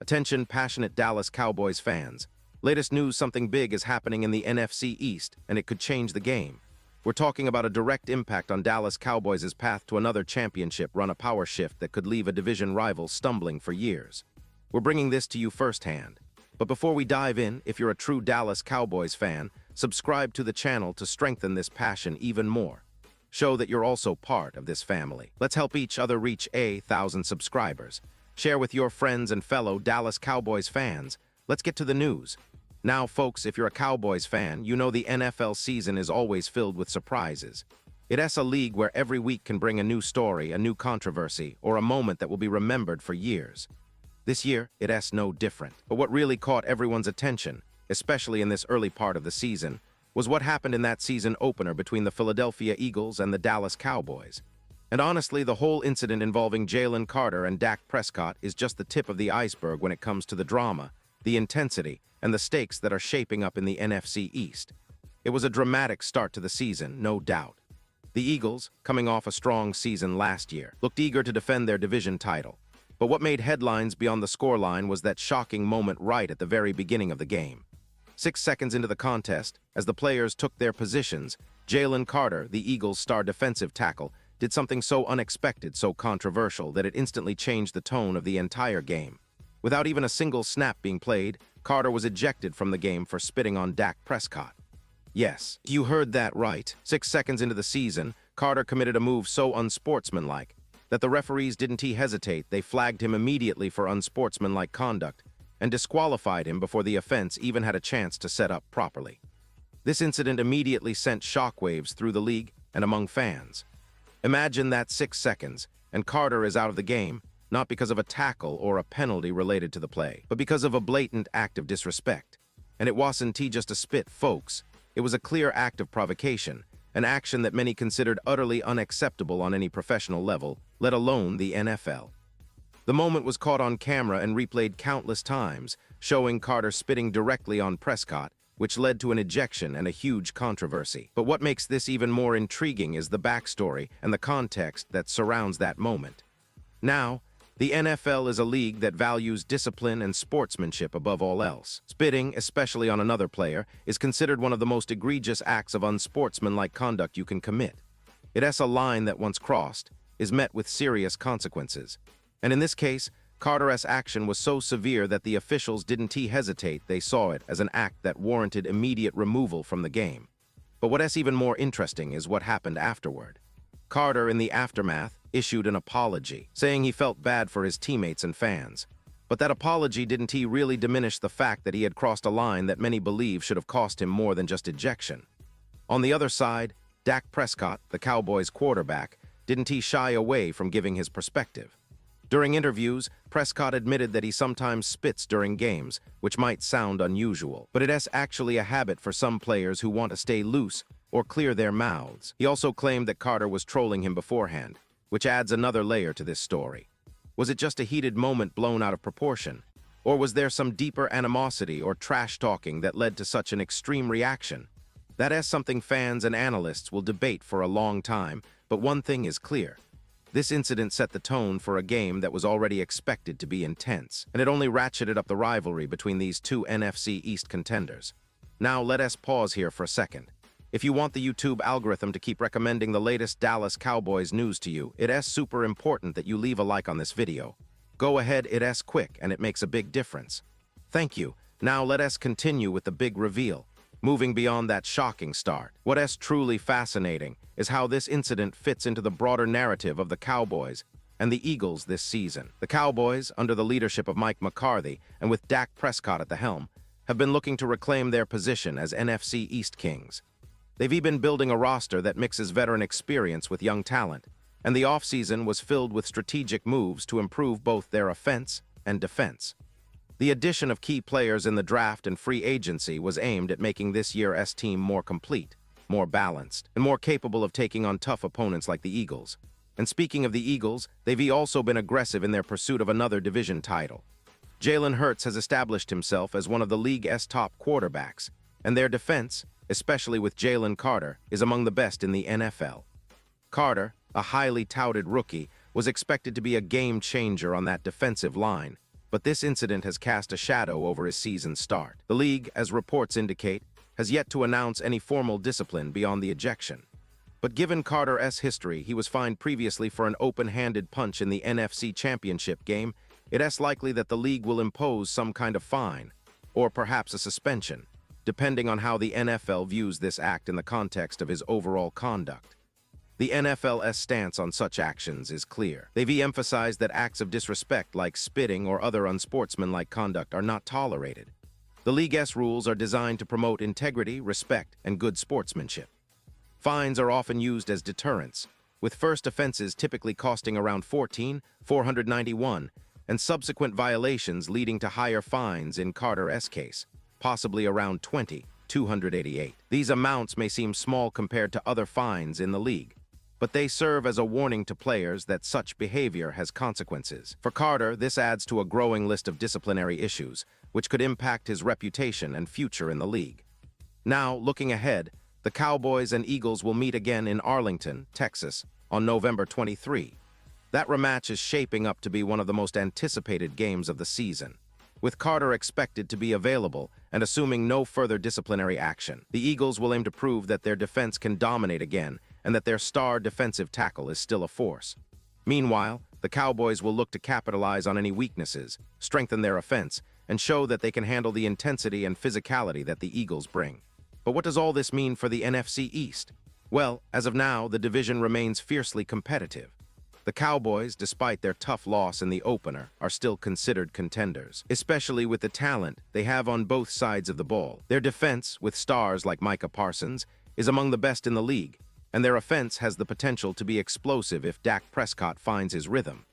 Attention, passionate Dallas Cowboys fans. Latest news, something big is happening in the NFC East, and it could change the game. We're talking about a direct impact on Dallas Cowboys' path to another championship run, a power shift that could leave a division rival stumbling for years. We're bringing this to you firsthand. But before we dive in, if you're a true Dallas Cowboys fan, subscribe to the channel to strengthen this passion even more. Show that you're also part of this family. Let's help each other reach 1,000 subscribers. Share with your friends and fellow Dallas Cowboys fans. Let's get to the news. Now, folks, if you're a Cowboys fan, you know the NFL season is always filled with surprises. It's a league where every week can bring a new story, a new controversy, or a moment that will be remembered for years. This year, it's no different. But what really caught everyone's attention, especially in this early part of the season, was what happened in that season opener between the Philadelphia Eagles and the Dallas Cowboys. And honestly, the whole incident involving Jalen Carter and Dak Prescott is just the tip of the iceberg when it comes to the drama, the intensity, and the stakes that are shaping up in the NFC East. It was a dramatic start to the season, no doubt. The Eagles, coming off a strong season last year, looked eager to defend their division title. But what made headlines beyond the scoreline was that shocking moment right at the very beginning of the game. 6 seconds into the contest, as the players took their positions, Jalen Carter, the Eagles' star defensive tackle, did something so unexpected, so controversial, that it instantly changed the tone of the entire game. Without even a single snap being played, Carter was ejected from the game for spitting on Dak Prescott. Yes, you heard that right. 6 seconds into the season, Carter committed a move so unsportsmanlike that the referees didn't hesitate. They flagged him immediately for unsportsmanlike conduct and disqualified him before the offense even had a chance to set up properly. This incident immediately sent shockwaves through the league and among fans. Imagine that 6 seconds, and Carter is out of the game, not because of a tackle or a penalty related to the play, but because of a blatant act of disrespect. And it wasn't just a spit, folks. It was a clear act of provocation, an action that many considered utterly unacceptable on any professional level, let alone the NFL. The moment was caught on camera and replayed countless times, showing Carter spitting directly on Prescott, which led to an ejection and a huge controversy. But what makes this even more intriguing is the backstory and the context that surrounds that moment. Now, the NFL is a league that values discipline and sportsmanship above all else. Spitting, especially on another player, is considered one of the most egregious acts of unsportsmanlike conduct you can commit. It's a line that, once crossed, is met with serious consequences. And in this case, Carter's action was so severe that the officials didn't hesitate. They saw it as an act that warranted immediate removal from the game. But what's even more interesting is what happened afterward. Carter, in the aftermath, issued an apology, saying he felt bad for his teammates and fans. But that apology didn't really diminish the fact that he had crossed a line that many believe should have cost him more than just ejection. On the other side, Dak Prescott, the Cowboys' quarterback, didn't shy away from giving his perspective. During interviews, Prescott admitted that he sometimes spits during games, which might sound unusual, but it's actually a habit for some players who want to stay loose or clear their mouths. He also claimed that Carter was trolling him beforehand, which adds another layer to this story. Was it just a heated moment blown out of proportion? Or was there some deeper animosity or trash-talking that led to such an extreme reaction? That is something fans and analysts will debate for a long time, but one thing is clear. This incident set the tone for a game that was already expected to be intense, and it only ratcheted up the rivalry between these two NFC East contenders. Now let us pause here for a second. If you want the YouTube algorithm to keep recommending the latest Dallas Cowboys news to you, it's super important that you leave a like on this video. Go ahead, it's quick, and it makes a big difference. Thank you. Now let us continue with the big reveal. Moving beyond that shocking start, what's truly fascinating is how this incident fits into the broader narrative of the Cowboys and the Eagles this season. The Cowboys, under the leadership of Mike McCarthy and with Dak Prescott at the helm, have been looking to reclaim their position as NFC East Kings. They've even been building a roster that mixes veteran experience with young talent, and the offseason was filled with strategic moves to improve both their offense and defense. The addition of key players in the draft and free agency was aimed at making this year's team more complete, more balanced, and more capable of taking on tough opponents like the Eagles. And speaking of the Eagles, they've also been aggressive in their pursuit of another division title. Jalen Hurts has established himself as one of the league's top quarterbacks, and their defense, especially with Jalen Carter, is among the best in the NFL. Carter, a highly touted rookie, was expected to be a game changer on that defensive line, but this incident has cast a shadow over his season start. The league, as reports indicate, has yet to announce any formal discipline beyond the ejection. But given Carter's history, he was fined previously for an open-handed punch in the NFC Championship game. It is likely that the league will impose some kind of fine, or perhaps a suspension, depending on how the NFL views this act in the context of his overall conduct. The NFL's stance on such actions is clear. They've emphasized that acts of disrespect like spitting or other unsportsmanlike conduct are not tolerated. The league's rules are designed to promote integrity, respect, and good sportsmanship. Fines are often used as deterrents, with first offenses typically costing around $14,491 and subsequent violations leading to higher fines in Carter's case, possibly around $20,288. These amounts may seem small compared to other fines in the league, but they serve as a warning to players that such behavior has consequences. For Carter, this adds to a growing list of disciplinary issues, which could impact his reputation and future in the league. Now, looking ahead, the Cowboys and Eagles will meet again in Arlington, Texas, on November 23. That rematch is shaping up to be one of the most anticipated games of the season. With Carter expected to be available and assuming no further disciplinary action, the Eagles will aim to prove that their defense can dominate again and that their star defensive tackle is still a force. Meanwhile, the Cowboys will look to capitalize on any weaknesses, strengthen their offense, and show that they can handle the intensity and physicality that the Eagles bring. But what does all this mean for the NFC East? Well, as of now, the division remains fiercely competitive. The Cowboys, despite their tough loss in the opener, are still considered contenders, especially with the talent they have on both sides of the ball. Their defense, with stars like Micah Parsons, is among the best in the league, and their offense has the potential to be explosive if Dak Prescott finds his rhythm.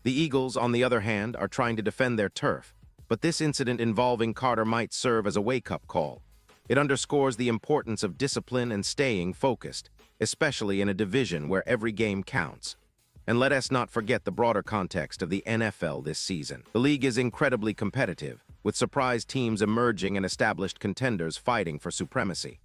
The Eagles, on the other hand, are trying to defend their turf, but this incident involving Carter might serve as a wake-up call. It underscores the importance of discipline and staying focused, especially in a division where every game counts. And let us not forget the broader context of the NFL this season. The league is incredibly competitive, with surprise teams emerging and established contenders fighting for supremacy.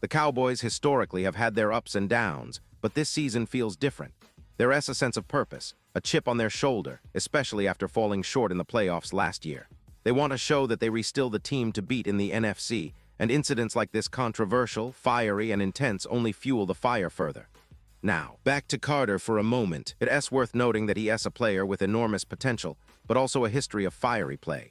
The Cowboys historically have had their ups and downs, but this season feels different. There is a sense of purpose, a chip on their shoulder, especially after falling short in the playoffs last year. They want to show that they are still the team to beat in the NFC, and incidents like this controversial, fiery, and intense only fuel the fire further. Now, back to Carter for a moment. It is worth noting that he is a player with enormous potential, but also a history of fiery play.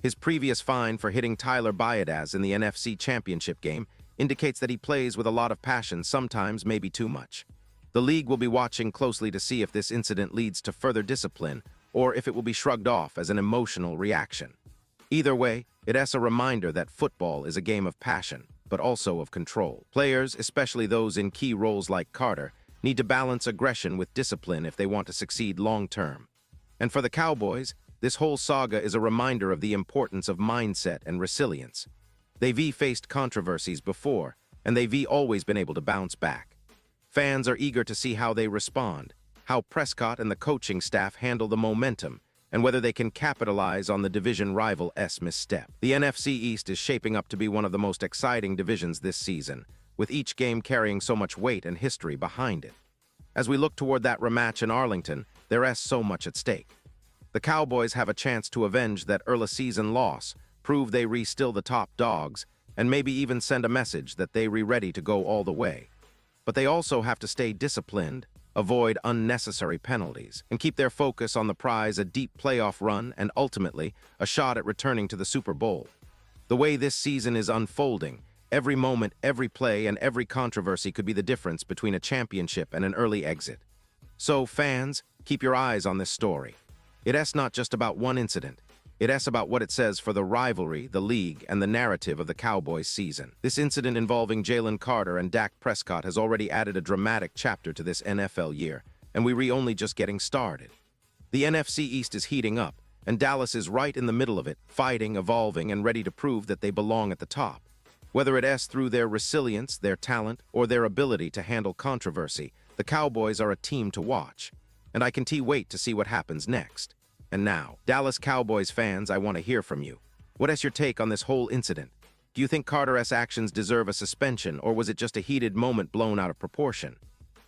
His previous fine for hitting Tyler Biadasz in the NFC Championship game indicates that he plays with a lot of passion, sometimes maybe too much. The league will be watching closely to see if this incident leads to further discipline or if it will be shrugged off as an emotional reaction. Either way, it is a reminder that football is a game of passion, but also of control. Players, especially those in key roles like Carter, need to balance aggression with discipline if they want to succeed long-term. And for the Cowboys, this whole saga is a reminder of the importance of mindset and resilience. They've faced controversies before, and they've always been able to bounce back. Fans are eager to see how they respond, how Prescott and the coaching staff handle the momentum, and whether they can capitalize on the division rival's misstep. The NFC East is shaping up to be one of the most exciting divisions this season, with each game carrying so much weight and history behind it. As we look toward that rematch in Arlington, there is so much at stake. The Cowboys have a chance to avenge that early season loss, prove they are still the top dogs, and maybe even send a message that they are ready to go all the way. But they also have to stay disciplined, avoid unnecessary penalties, and keep their focus on the prize, a deep playoff run, and ultimately, a shot at returning to the Super Bowl. The way this season is unfolding, every moment, every play, and every controversy could be the difference between a championship and an early exit. So, fans, keep your eyes on this story. It is not just about one incident. It is about what it says for the rivalry, the league, and the narrative of the Cowboys season. This incident involving Jalen Carter and Dak Prescott has already added a dramatic chapter to this NFL year, and we're only just getting started. The NFC East is heating up, and Dallas is right in the middle of it, fighting, evolving, and ready to prove that they belong at the top. Whether it is through their resilience, their talent, or their ability to handle controversy, the Cowboys are a team to watch, and I can't wait to see what happens next. And now, Dallas Cowboys fans, I want to hear from you. What is your take on this whole incident? Do you think Carter's actions deserve a suspension, or was it just a heated moment blown out of proportion?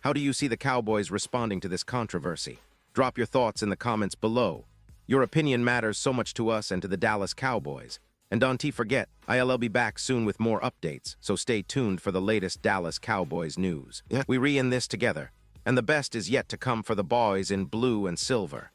How do you see the Cowboys responding to this controversy? Drop your thoughts in the comments below. Your opinion matters so much to us and to the Dallas Cowboys. And don't forget, I'll be back soon with more updates, so stay tuned for the latest Dallas Cowboys news. We re-in this together, and the best is yet to come for the boys in blue and silver.